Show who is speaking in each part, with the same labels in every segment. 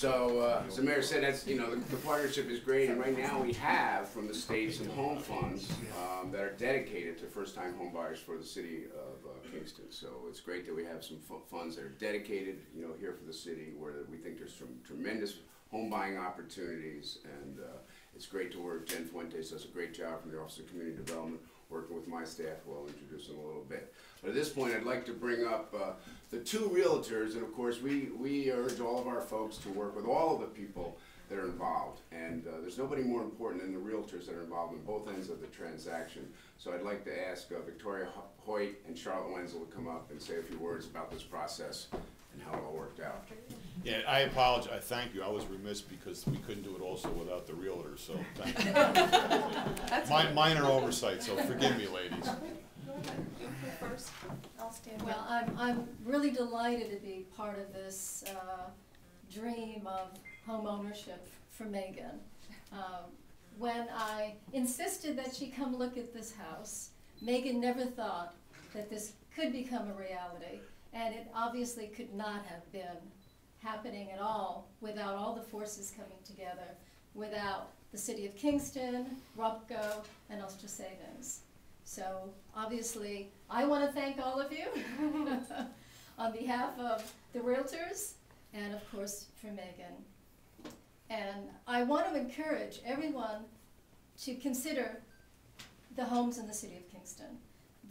Speaker 1: So, as the mayor said, that's, you know, the partnership is great, and right now we have from the state some home funds that are dedicated to first-time home buyers for the city of Kingston. So it's great that we have some funds that are dedicated, you know, here for the city, where we think there's some tremendous home buying opportunities, and it's great to work. Jen Fuentes does a great job from the Office of Community Development, working with my staff, who I'll introduce in a little bit. But at this point, I'd like to bring up the two realtors, and of course, we urge all of our folks to work with all of the people that are involved. And there's nobody more important than the realtors that are involved in both ends of the transaction. So I'd like to ask Victoria Hoyt and Charlotte Wenzel to come up and say a few words about this process and how it all worked out.
Speaker 2: Yeah, I apologize. Thank you. I was remiss because we couldn't do it also without the realtors, so thank you. Minor oversight, so forgive me, ladies.
Speaker 3: First, I'll stand.
Speaker 4: Well, I'm really delighted to be part of this dream of home ownership for Megan. When I insisted that she come look at this house, Megan never thought that this could become a reality, and it obviously could not have been happening at all without all the forces coming together, without the City of Kingston, RUPCO, and Ulster Savings. So obviously, I want to thank all of you on behalf of the realtors and of course for Megan. And I want to encourage everyone to consider the homes in the City of Kingston.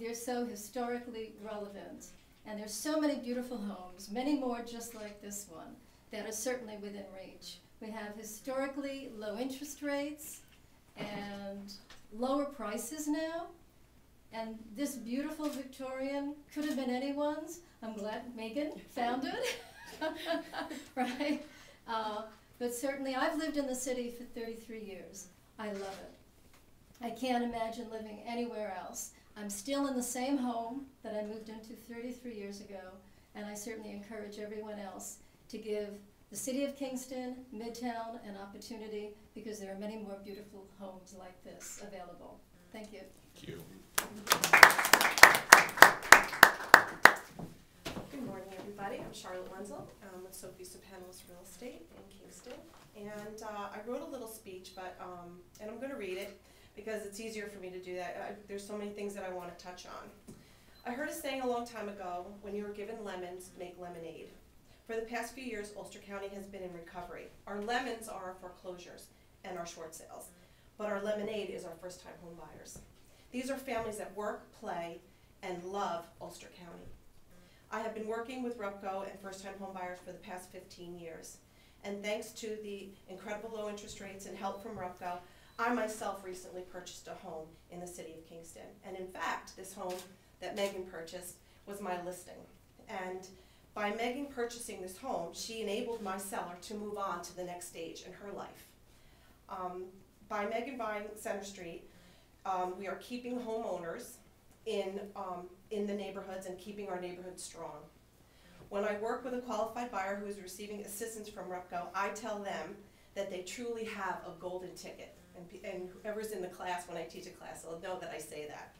Speaker 4: They're so historically relevant, and there's so many beautiful homes, many more just like this one, that are certainly within reach. We have historically low interest rates and lower prices now. And this beautiful Victorian could have been anyone's. I'm glad Megan found it, right? But certainly I've lived in the city for 33 years. I love it. I can't imagine living anywhere else. I'm still in the same home that I moved into 33 years ago, and I certainly encourage everyone else to give the City of Kingston, Midtown, an opportunity, because there are many more beautiful homes like this available. Thank you.
Speaker 2: Thank you.
Speaker 3: Good morning, everybody. I'm Charlotte Wenzel. I'm with Sophie Sopanos Real Estate in Kingston. And I wrote a little speech, but and I'm going to read it because it's easier for me to do that. There's so many things that I want to touch on. I heard a saying a long time ago, when you were given lemons, make lemonade. For the past few years, Ulster County has been in recovery. Our lemons are our foreclosures and our short sales, but our lemonade is our first-time home buyers. These are families that work, play, and love Ulster County. I have been working with RUPCO and first-time home buyers for the past 15 years. And thanks to the incredible low interest rates and help from RUPCO, I myself recently purchased a home in the City of Kingston. And in fact, this home that Megan purchased was my listing. And by Megan purchasing this home, she enabled my seller to move on to the next stage in her life. By Megan buying Center Street, we are keeping homeowners in the neighborhoods and keeping our neighborhoods strong. When I work with a qualified buyer who is receiving assistance from RUPCO, I tell them that they truly have a golden ticket. And whoever's in the class, when I teach a class, they'll know that I say that.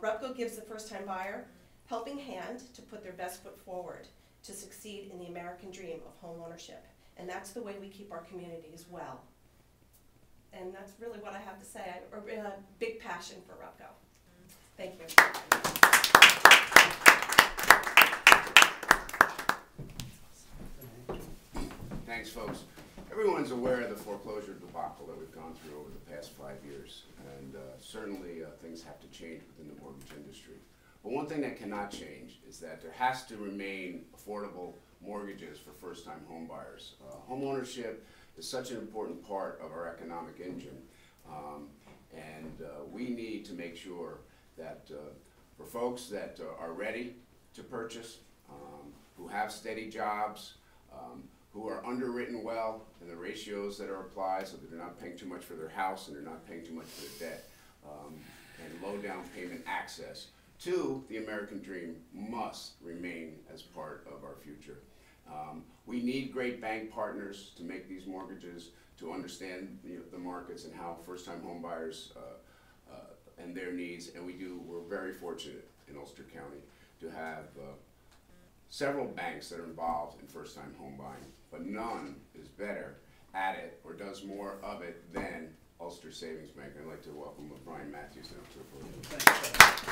Speaker 3: RUPCO gives the first-time buyer helping hand to put their best foot forward to succeed in the American dream of home ownership. And that's the way we keep our communities well. And that's really what I have to say. I have a big passion for RUPCO. Thank you.
Speaker 1: Thanks, folks. Everyone's aware of the foreclosure debacle that we've gone through over the past 5 years, and certainly things have to change within the mortgage industry. But one thing that cannot change is that there has to remain affordable mortgages for first-time home buyers. Home ownership is such an important part of our economic engine, and we need to make sure that for folks that are ready to purchase, who have steady jobs, who are underwritten well in the ratios that are applied so that they're not paying too much for their house and they're not paying too much for their debt, and low down payment access to the American dream must remain as part of our future. We need great bank partners to make these mortgages, to understand the markets and how first-time home buyers and their needs, and we're very fortunate in Ulster County to have several banks that are involved in first-time home buying. but none is better at it or does more of it than Ulster Savings Bank. I'd like to welcome Brian Matthews now to the podium.
Speaker 5: Thank you.